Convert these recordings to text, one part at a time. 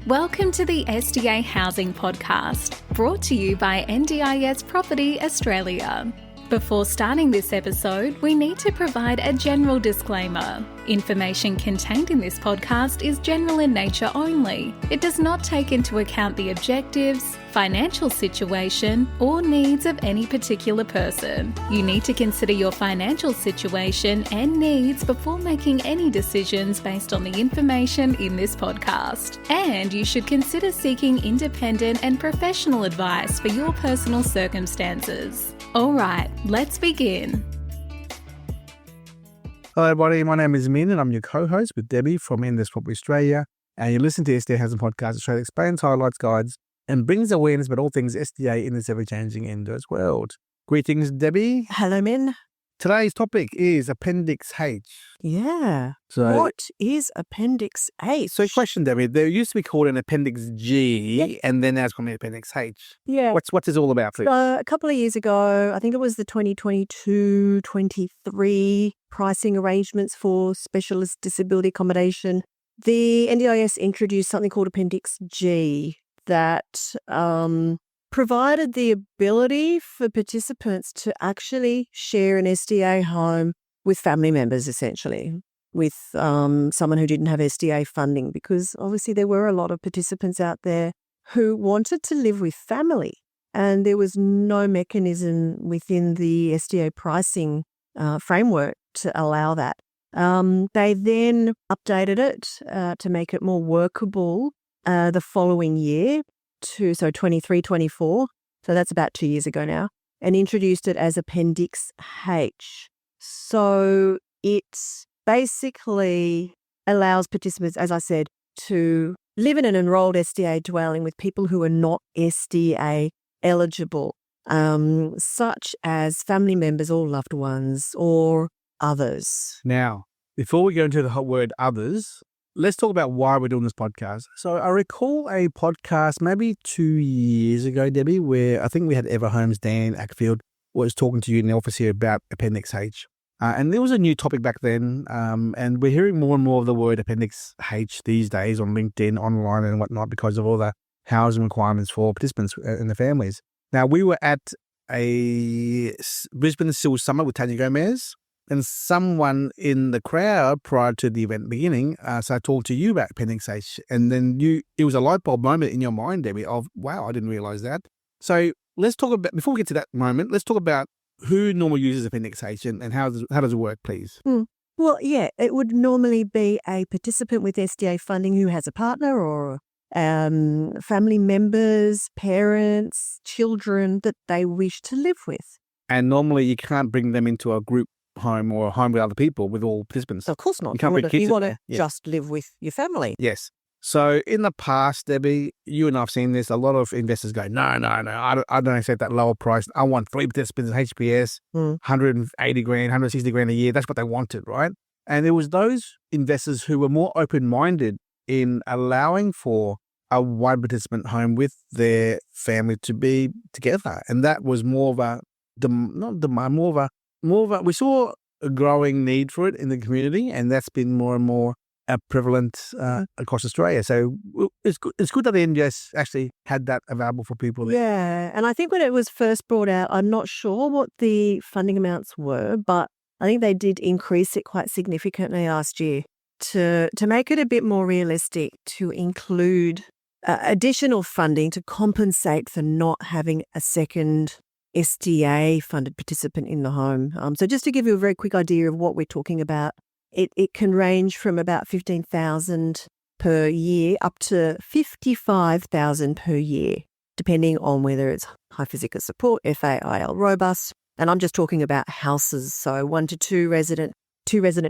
Welcome to the SDA Housing Podcast, brought to you by NDIS Property Australia. Before starting this episode, we need to provide a general disclaimer. Information contained in this podcast is general in nature only. It does not take into account the objectives, financial situation, or needs of any particular person. You need to consider your financial situation and needs before making any decisions based on the information in this podcast. And you should consider seeking independent and professional advice for your personal circumstances. All right, let's begin. Hello everybody, my name is Minh and I'm your co-host with Debbie from NDIS Property Australia, and you listen to SDA Housing Podcast Australia explains, highlights, guides and brings awareness about all things SDA in this ever-changing NDIS world. Greetings, Debbie. Hello, Minh. Today's topic is Appendix H. Yeah. So, what is Appendix H? So question, Debbie, there used to be called an Appendix G, Yep. and then now it's called an Appendix H. Yeah. What's this all about, please? A couple of years ago, I think it was the 2022-23 pricing arrangements for specialist disability accommodation, the NDIS introduced something called Appendix G that provided the ability for participants to actually share an SDA home with family members, essentially, with someone who didn't have SDA funding, because obviously there were a lot of participants out there who wanted to live with family, and there was no mechanism within the SDA pricing framework to allow that. They then updated it to make it more workable the following year, so 23-24, so that's about 2 years ago now, and introduced it as Appendix H. So it basically allows participants, as I said, to live in an enrolled SDA dwelling with people who are not SDA eligible, such as family members or loved ones or others. Now, before we go into the hot word others, let's talk about why we're doing this podcast. So I recall a podcast maybe 2 years ago, Debbie, where I think we had Ever Holmes, Dan Ackfield, was talking to you in the office here about Appendix H. And there was a new topic back then, and we're hearing more and more of the word Appendix H these days on LinkedIn, online and whatnot, because of all the housing requirements for participants and their families. Now, we were at a Brisbane Civil Summit with Tanya Gomez, and someone in the crowd prior to the event beginning, so I talked to you about Appendix H, and then it was a light bulb moment in your mind, Debbie, of, wow, I didn't realize that. So let's talk about, before we get to that moment, let's talk about who normally uses Appendix H and how does it work, please? Well, yeah, it would normally be a participant with SDA funding who has a partner or family members, parents, children that they wish to live with. And normally you can't bring them into a group home or a home with other people, with all participants. Of course not. You can't bring kids. You want to Yeah. just live with your family. Yes. So in the past, Debbie, you and I have seen this, a lot of investors go, no, I don't accept that lower price. I want 3 participants in HPS, 180 grand, 160 grand a year. That's what they wanted, right? And it was those investors who were more open-minded in allowing for a one participant home with their family to be together. And that was more of a, we saw a growing need for it in the community, and that's been more and more prevalent across Australia. So it's good that the NDIS actually had that available for people there. Yeah, and I think when it was first brought out, I'm not sure what the funding amounts were, but I think they did increase it quite significantly last year to make it a bit more realistic, to include additional funding to compensate for not having a second SDA-funded participant in the home. So just to give you a very quick idea of what we're talking about, it can range from about $15,000 per year up to $55,000 per year, depending on whether it's high physical support, FAIL robust, and I'm just talking about houses, so 1 to 2 resident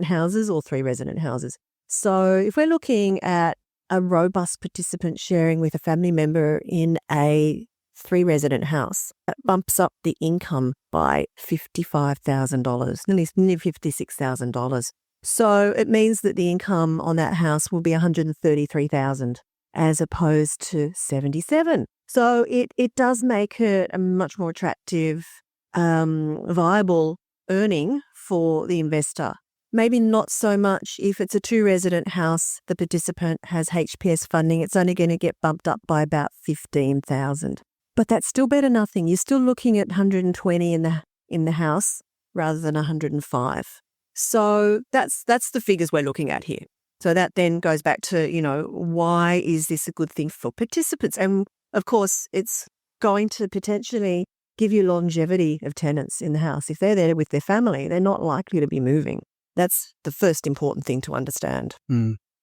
houses or 3 resident houses. So if we're looking at a robust participant sharing with a family member in a 3 resident house, that bumps up the income by $55,000, nearly $56,000. So it means that the income on that house will be $133,000 as opposed to $77,000. So it does make it a much more attractive, viable earning for the investor. maybe not so much if it's a 2-resident house, the participant has HPS funding, it's only going to get bumped up by about 15,000. But that's still better than nothing. You're still looking at 120 in the house rather than 105. So that's the figures we're looking at here. So that then goes back to, why is this a good thing for participants? And of course, it's going to potentially give you longevity of tenants in the house. If they're there with their family, they're not likely to be moving. That's the first important thing to understand.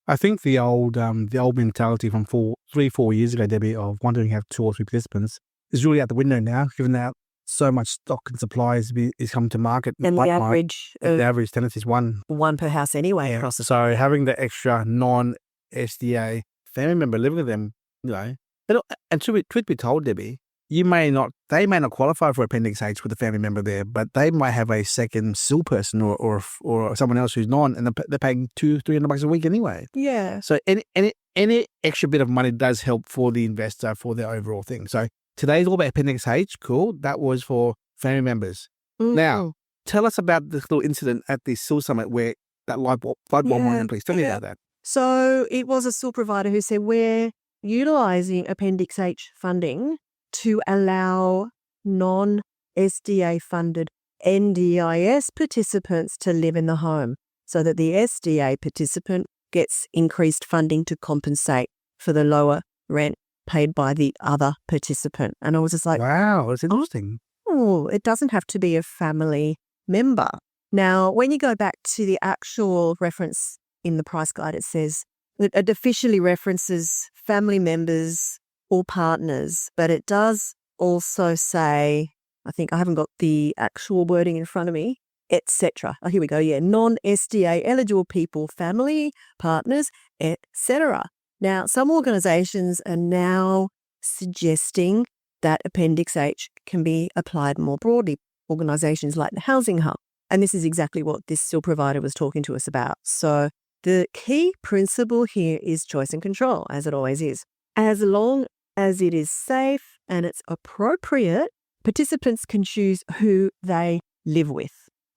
I think the old mentality from 4 years ago, Debbie, of wanting to have 2 or 3 participants is really out the window now, given that so much stock and supply is come to market. And the average tenancy is one per house anyway. Yeah. Across the So having the extra non-SDA family member living with them, and truth be told, Debbie, they may not qualify for Appendix H with a family member there, but they might have a second SIL person or someone else who's non, and they're paying $200-300 a week anyway. Yeah. So any extra bit of money does help for the investor for their overall thing. So today's all about Appendix H. Cool. That was for family members. Mm-hmm. Now, tell us about this little incident at the SIL Summit where that light bulb went on, please. Tell me about that. So it was a SIL provider who said, we're utilising Appendix H funding to allow non-SDA funded NDIS participants to live in the home so that the SDA participant gets increased funding to compensate for the lower rent paid by the other participant. And I was just like, wow, that's interesting. Oh, it doesn't have to be a family member. Now, when you go back to the actual reference in the price guide, it says it officially references family members or partners, but it does also say, I think I haven't got the actual wording in front of me, etc. Oh, here we go. Yeah, non-SDA eligible people, family, partners, etc. Now, some organisations are now suggesting that Appendix H can be applied more broadly. Organisations like the Housing Hub. And this is exactly what this SIL provider was talking to us about. So the key principle here is choice and control, as it always is. As long as it is safe and it's appropriate, participants can choose who they live with.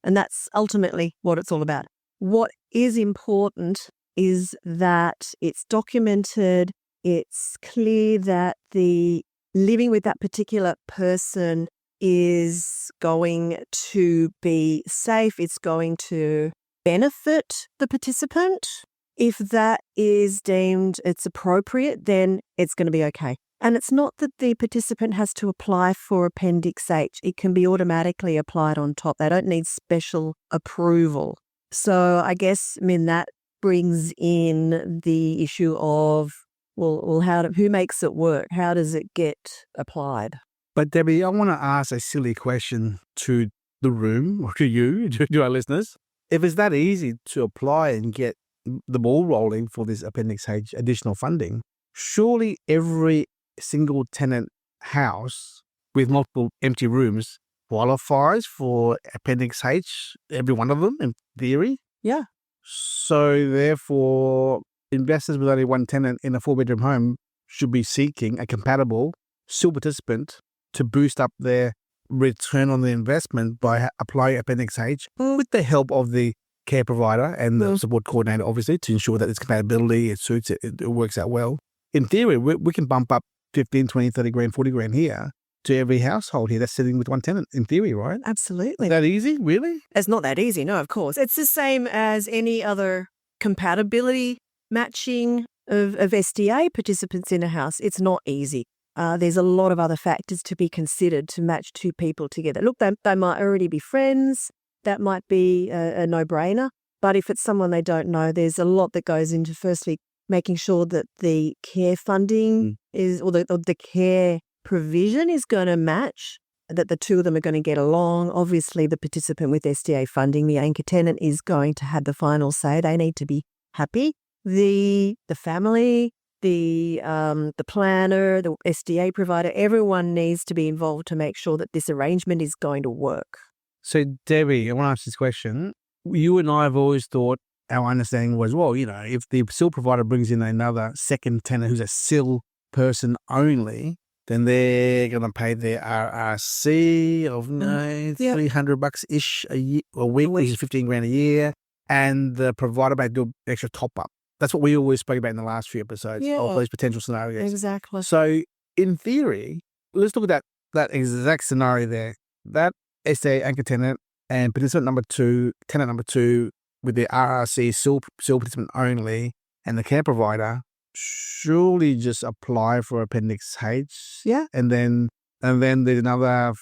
And that's ultimately what it's all about. What is important is that it's documented, it's clear that the living with that particular person is going to be safe, it's going to benefit the participant. If that is deemed it's appropriate, then it's going to be okay. And it's not that the participant has to apply for Appendix H. It can be automatically applied on top. They don't need special approval. So I guess, that brings in the issue of, who makes it work? How does it get applied? But Debbie, I want to ask a silly question to the room, or to you, to our listeners. If it's that easy to apply and get the ball rolling for this Appendix H additional funding, surely every single tenant house with multiple empty rooms qualifies for Appendix H, every one of them, in theory? Yeah. So therefore, investors with only one tenant in a 4-bedroom home should be seeking a compatible SIL participant to boost up their return on the investment by applying Appendix H with the help of the care provider and the support coordinator, obviously, to ensure that it's compatibility, it suits it, it works out well. In theory, we can bump up 15, 20, 30 grand, 40 grand here to every household here that's sitting with one tenant, in theory, right? Absolutely. That easy, really? It's not that easy, no, of course. It's the same as any other compatibility matching of SDA participants in a house. It's not easy. There's a lot of other factors to be considered to match two people together. Look, they might already be friends. That might be a no-brainer. But if it's someone they don't know, there's a lot that goes into, firstly, making sure that the care funding is, or the care provision is going to match, that the two of them are going to get along. Obviously, the participant with SDA funding, the anchor tenant, is going to have the final say. They need to be happy. The family, the planner, the SDA provider, everyone needs to be involved to make sure that this arrangement is going to work. So, Debbie, I want to ask this question. You and I have always thought, our understanding was, if the SIL provider brings in another second tenant who's a SIL person only, then they're going to pay their RRC of $300-ish a year, a week, which is 15 grand a year. and the provider may do extra top-up. That's what we always spoke about in the last few episodes of those potential scenarios. Exactly. So in theory, let's look at that exact scenario there. That SDA anchor tenant and participant number 2, tenant number 2 with the RRC SIL participant only and the care provider surely just apply for Appendix H. Yeah. And then there's another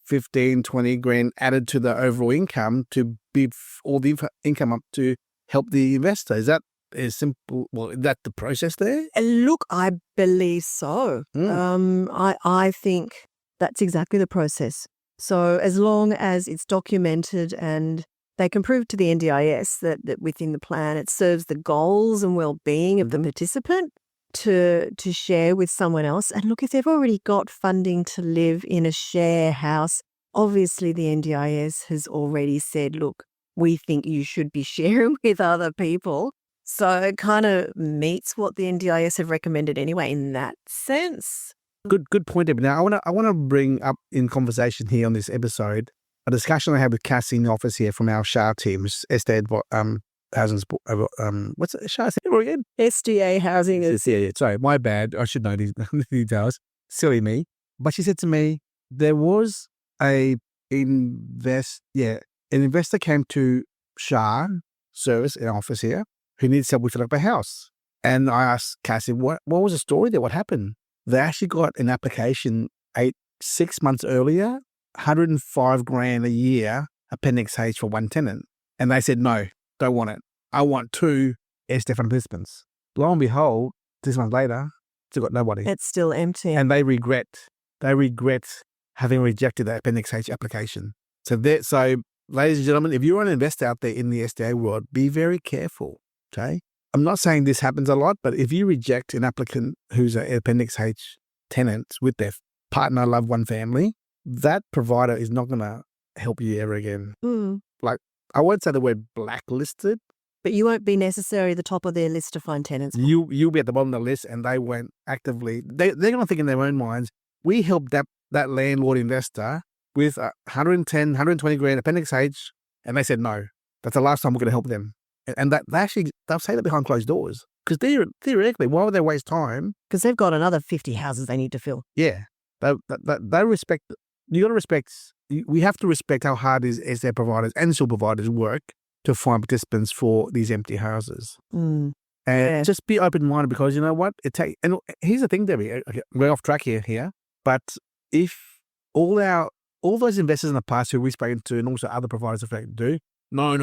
15, 20 grand added to the overall income to beef all the income up to help the investor. Is that as simple? Well, is that the process there? Look, I believe so. I think that's exactly the process. So as long as it's documented and they can prove to the NDIS that within the plan it serves the goals and well-being of the participant to share with someone else. And look, if they've already got funding to live in a share house, obviously the NDIS has already said, look, we think you should be sharing with other people. So it kind of meets what the NDIS have recommended anyway in that sense. Good point, Debbie. Now, I want to bring up in conversation here on this episode a discussion I had with Cassie in the office here from our SHAR teams, SDA Housing, what's it, SHAR again? SDA Housing is... Yeah, sorry, my bad. I should know these details. Silly me. But she said to me, there was an investor came to SHAR service in our office here who needs help with filling up a house. And I asked Cassie, what was the story there? What happened? They actually got an application 6 months earlier, 105 grand a year, Appendix H for one tenant. And they said, no, don't want it. I want 2 SDA-funded participants. Lo and behold, 6 months later, still got nobody. It's still empty. And they regret having rejected that Appendix H application. So, ladies and gentlemen, if you're an investor out there in the SDA world, be very careful, okay? I'm not saying this happens a lot, but if you reject an applicant who's an Appendix H tenant with their partner, loved one, family, that provider is not going to help you ever again. Like, I won't say the word blacklisted. But you won't be necessarily the top of their list to find tenants. You'll be at the bottom of the list, and they won't actively. They're going to think in their own minds, we helped that landlord investor with 110, 120 grand Appendix H, and they said no. That's the last time we're going to help them. And they'll say that behind closed doors. Because theoretically, why would they waste time? Because they've got another 50 houses they need to fill. Yeah. They respect, you got to respect, we have to respect how hard these SDA providers and SIL providers work to find participants for these empty houses. And just be open-minded, because you know what? And here's the thing, Debbie, okay, we're off track here, but if all those investors in the past who we've spoken to and also other providers have spoken to, no,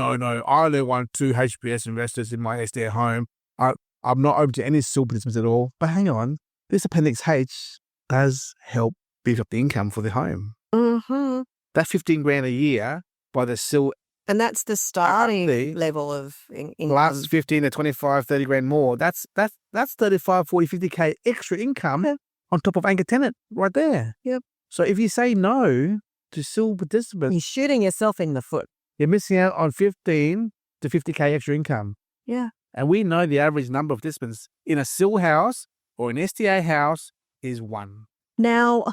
I only want 2 HPS investors in my SDA home. I'm not open to any SIL participants at all. But hang on, this Appendix H does help beef up the income for the home. Mm-hmm. That 15 grand a year by the SIL. And that's the starting level of income. Last 15 to 25, 30 grand more. That's 35, 40, 50K extra income on top of anchor tenant right there. Yep. So if you say no to SIL participants, you're shooting yourself in the foot. You're missing out on 15 to 50K extra income. Yeah. And we know the average number of participants in a SIL house or an SDA house is 1. Now,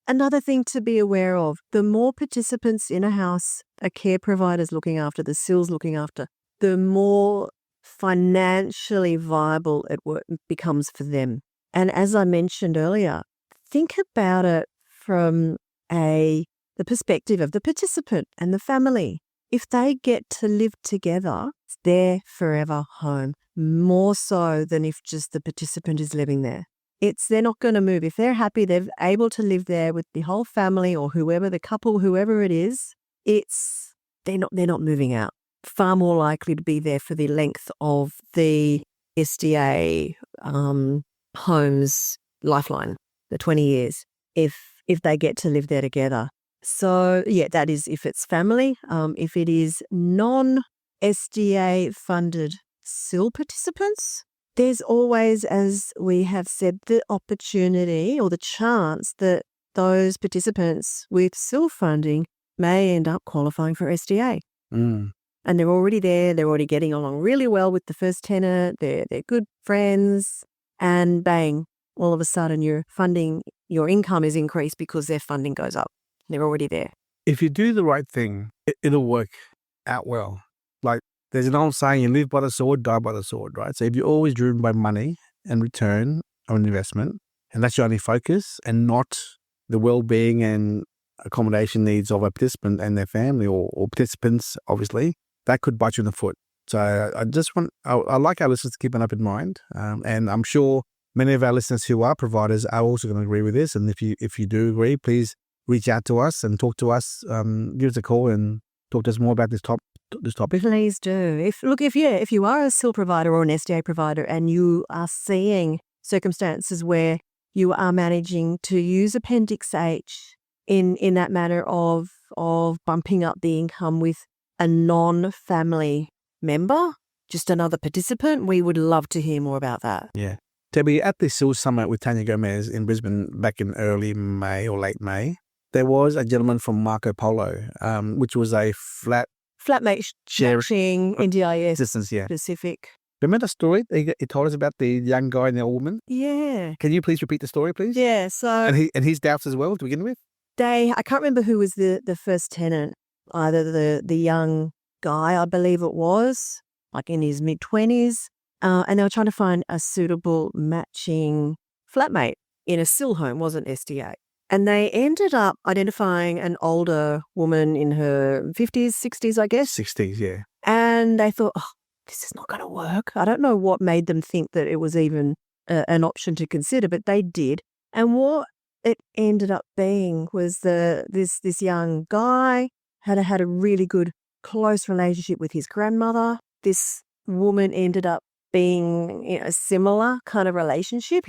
another thing to be aware of, the more participants in a house a care provider's looking after, the SIL's looking after, the more financially viable it becomes for them. And as I mentioned earlier, think about it from the perspective of the participant and the family. If they get to live together, it's their forever home, more so than if just the participant is living there. They're not going to move. If they're happy, they're able to live there with the whole family or whoever, the couple, whoever it is, they're not moving out. Far more likely to be there for the length of the SDA home's lifeline, the 20 years, if they get to live there together. So, yeah, that is if it's family. If it is non-SDA-funded SIL participants, there's always, as we have said, the opportunity or the chance that those participants with SIL funding may end up qualifying for SDA. And they're already there. They're already getting along really well with the first tenant. They're good friends. And bang, all of a sudden your income is increased because their funding goes up. They're already there. If you do the right thing, it'll work out well. Like There's an old saying, you live by the sword, die by the sword, right? So if you're always driven by money and return on investment, and that's your only focus and not the well-being and accommodation needs of a participant and their family or participants, obviously, that could bite you in the foot. So I like our listeners to keep an open mind. And I'm sure many of our listeners who are providers are also going to agree with this. And if you do agree, please reach out to us and talk to us. Give us a call and talk to us more about this topic. Please do. If you are a SIL provider or an SDA provider and you are seeing circumstances where you are managing to use Appendix H in that manner of bumping up the income with a non-family member, just another participant, we would love to hear more about that. Yeah. Debbie, at the SIL Summit with Tanya Gomez in Brisbane back in early May or late May, there was a gentleman from Marco Polo, which was a flatmate sharing NDIS assistance, specific. Remember the story he told us about the young guy and the old woman? Yeah. Can you please repeat the story, please? Yeah. So and his doubts as well to begin with? I can't remember who was the first tenant, either the young guy, I believe it was, like in his mid-20s, and they were trying to find a suitable matching flatmate in a SIL home, wasn't SDA. And they ended up identifying an older woman in her 50s, 60s, I guess. 60s, yeah. And they thought, this is not going to work. I don't know what made them think that it was even an option to consider, but they did. And what it ended up being was this young guy had a really good close relationship with his grandmother. This woman ended up being a similar kind of relationship.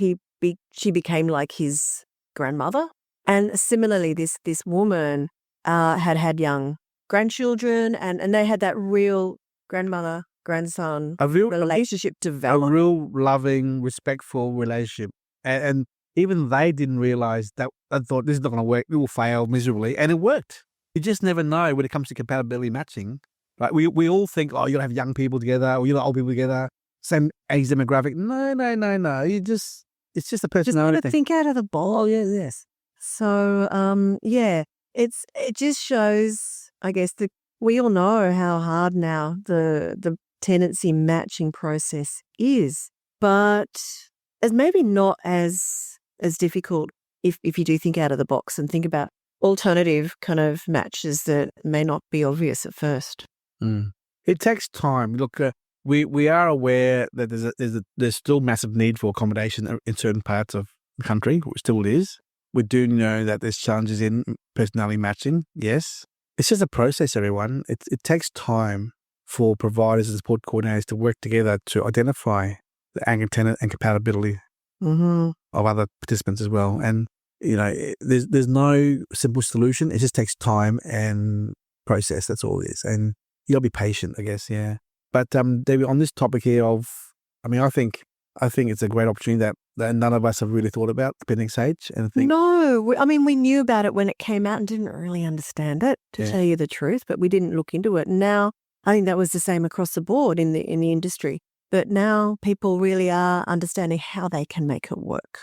She became like his grandmother. And similarly, this woman had young grandchildren, and they had that real grandmother-grandson relationship develop. A real loving, respectful relationship. And even they didn't realize that. I thought, this is not going to work. It will fail miserably. And it worked. You just never know when it comes to compatibility matching. Like we all think, you'll have young people together or you'll have old people together, same age demographic. No. It's just a personality just thing. Think out of the box. Oh, yes. So, it just shows, I guess, that we all know how hard now the tenancy matching process is, but it's maybe not as difficult if you do think out of the box and think about alternative kind of matches that may not be obvious at first. It takes time. Look, we are aware that there's still massive need for accommodation in certain parts of the country, which still is. We do know that there's challenges in personality matching. Yes. It's just a process, everyone. It takes time for providers and support coordinators to work together to identify the anchor tenant and compatibility of other participants as well. And, there's no simple solution. It just takes time and process. That's all it is. And you gotta be patient, I guess. Yeah. But, David, on this topic here I think it's a great opportunity that none of us have really thought about, Appendix H. No, we knew about it when it came out and didn't really understand it, to tell you the truth, but we didn't look into it. Now, I think that was the same across the board in the industry. But now people really are understanding how they can make it work.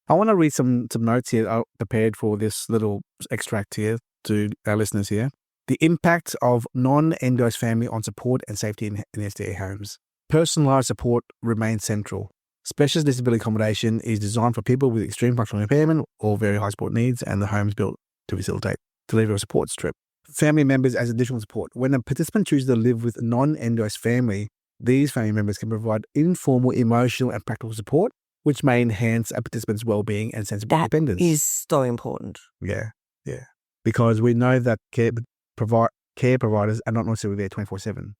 I want to read some notes here I prepared for this little extract here to our listeners here. The impact of non-NDIS family on support and safety in SDA homes. Personalised support remains central. Specialist disability accommodation is designed for people with extreme functional impairment or very high support needs, and the home is built to facilitate delivery of a support strip. Family members as additional support. When a participant chooses to live with a non-NDIS family, these family members can provide informal, emotional and practical support, which may enhance a participant's well-being and sense of independence. That is so important. Yeah. Because we know that care providers are not necessarily there 24/7,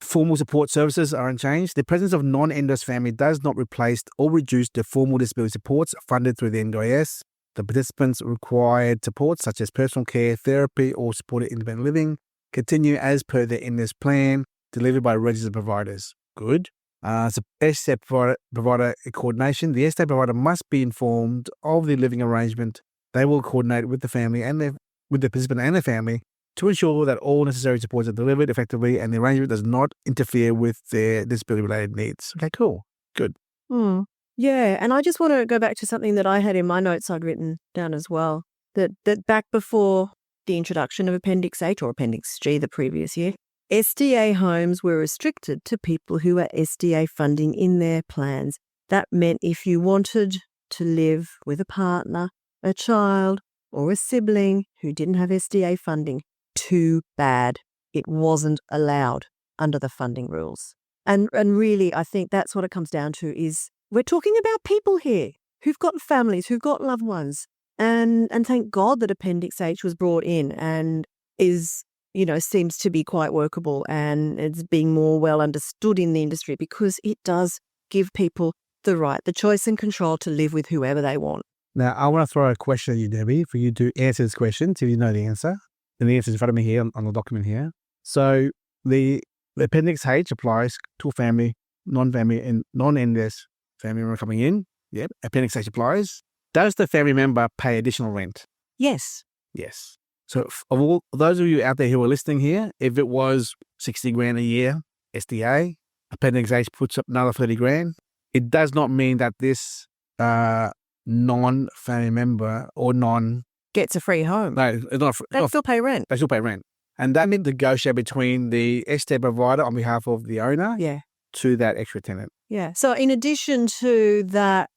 Formal support services are unchanged. The presence of non-NDIS family does not replace or reduce the formal disability supports funded through the NDIS. The participants' required supports, such as personal care, therapy, or supported independent living, continue as per the NDIS plan delivered by registered providers. Good. So SDA provider coordination. The SDA provider must be informed of the living arrangement. They will coordinate with the family and with the participant and their family to ensure that all necessary supports are delivered effectively and the arrangement does not interfere with their disability-related needs. Okay, cool. Good. Yeah, and I just want to go back to something that I had in my notes I'd written down as well, that back before the introduction of Appendix H or Appendix G the previous year, SDA homes were restricted to people who had SDA funding in their plans. That meant if you wanted to live with a partner, a child, or a sibling who didn't have SDA funding, too bad. It wasn't allowed under the funding rules. And really, I think that's what it comes down to is we're talking about people here who've got families, who've got loved ones. And thank God that Appendix H was brought in and is, seems to be quite workable and it's being more well understood in the industry because it does give people the right, the choice and control to live with whoever they want. Now, I want to throw a question at you, Debbie, for you to answer this question, if you know the answer. And the answer is in front of me here on the document here. So the Appendix H applies to a family, non-family, and non-NDIS family member coming in. Yep, Appendix H applies. Does the family member pay additional rent? Yes. Yes. So of all those of you out there who are listening here, if it was 60 grand a year, SDA, Appendix H puts up another 30 grand. It does not mean that this non-family member or gets a free home. No, it's not. They still pay rent. They still pay rent. And that means negotiate between the SDA provider on behalf of the owner to that extra tenant. Yeah. So in addition to that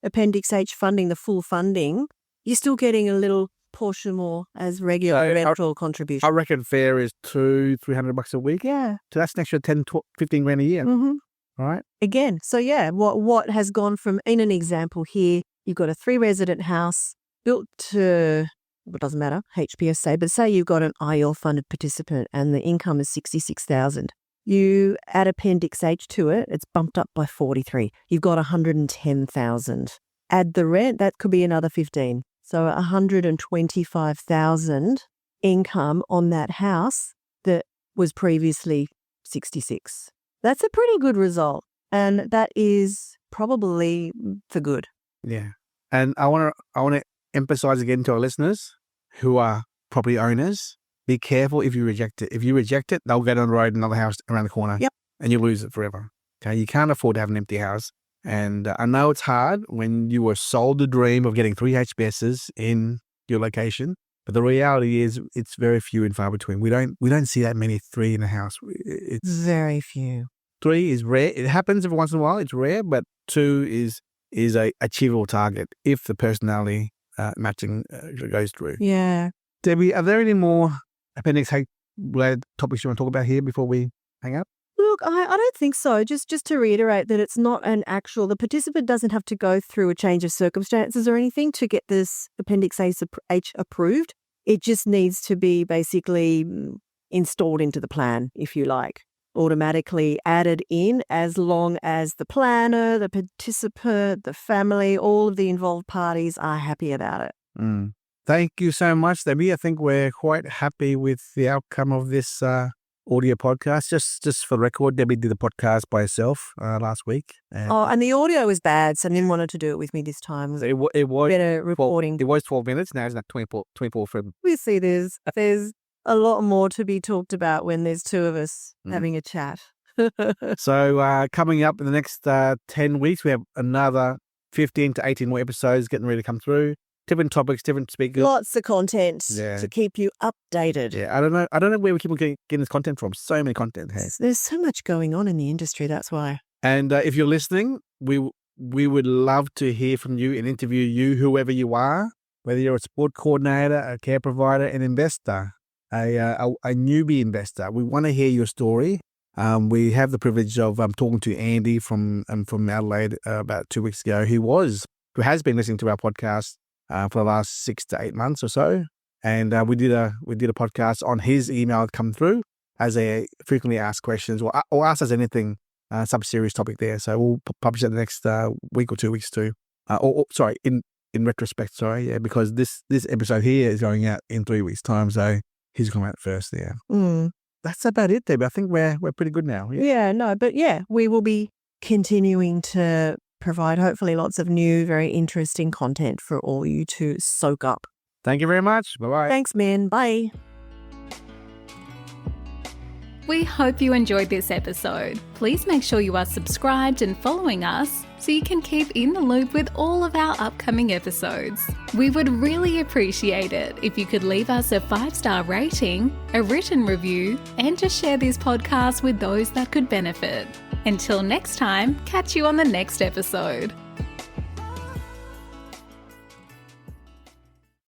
Appendix H funding, the full funding, you're still getting a little portion more as regular rental contribution. I reckon fair is $200-300 a week. Yeah. So that's an extra 10-15 grand a year. Mm-hmm. Right. Again, so what has gone from, in an example here, you've got a 3-resident house built to, it doesn't matter, HPS say, but say you've got an IL-funded participant and the income is $66,000. You add Appendix H to it, it's bumped up by 43. You've got $110,000. Add the rent, that could be another 15. So $125,000 income on that house that was previously 66. That's a pretty good result. And that is probably for good. Yeah. And I want to emphasize again to our listeners who are property owners, be careful if you reject it. If you reject it, they'll get on the road, another house around the corner. Yep. And you lose it forever. Okay. You can't afford to have an empty house. And I know it's hard when you were sold the dream of getting 3 HBSs in your location. But the reality is it's very few and far between. We don't see that many 3 in a house. It's very few. 3 is rare. It happens every once in a while. It's rare, but 2 is a achievable target if the personality matching goes through. Yeah. Debbie, are there any more Appendix H related topics you want to talk about here before we hang up? Look, I don't think so. Just to reiterate that it's not the participant doesn't have to go through a change of circumstances or anything to get this Appendix H approved. It just needs to be basically installed into the plan, if you like, automatically added in as long as the planner, the participant, the family, all of the involved parties are happy about it. Thank you so much, Debbie. I think we're quite happy with the outcome of this audio podcast. Just for the record, Debbie did the podcast by herself last week. And the audio was bad, so I didn't want her to do it with me this time. It was better reporting. It was 12 minutes. Now it's not 24 from. Obviously, there's a lot more to be talked about when there's 2 of us having a chat. So coming up in the next 10 weeks, we have another 15 to 18 more episodes getting ready to come through. Different topics, different speakers. Lots of content to keep you updated. Yeah, I don't know where we keep on getting this content from. So many content. Hey. There's so much going on in the industry, that's why. And if you're listening, we would love to hear from you and interview you, whoever you are, whether you're a support coordinator, a care provider, an investor, a newbie investor. We want to hear your story. We have the privilege of talking to Andy from Adelaide about 2 weeks ago, who has been listening to our podcast for the last 6 to 8 months or so. And we did a podcast on his email come through as a frequently asked questions or ask us anything, some serious topic there. So we'll publish it the next week or 2 weeks too. In retrospect, because this episode here is going out in 3 weeks' time. So he's going out first there. That's about it, Debbie. I think we're pretty good now. We will be continuing to provide hopefully lots of new, very interesting content for all you to soak up. Thank you very much. Bye-bye. Thanks, Min. Bye. We hope you enjoyed this episode. Please make sure you are subscribed and following us so you can keep in the loop with all of our upcoming episodes. We would really appreciate it if you could leave us a 5-star rating, a written review, and to share this podcast with those that could benefit. Until next time, catch you on the next episode.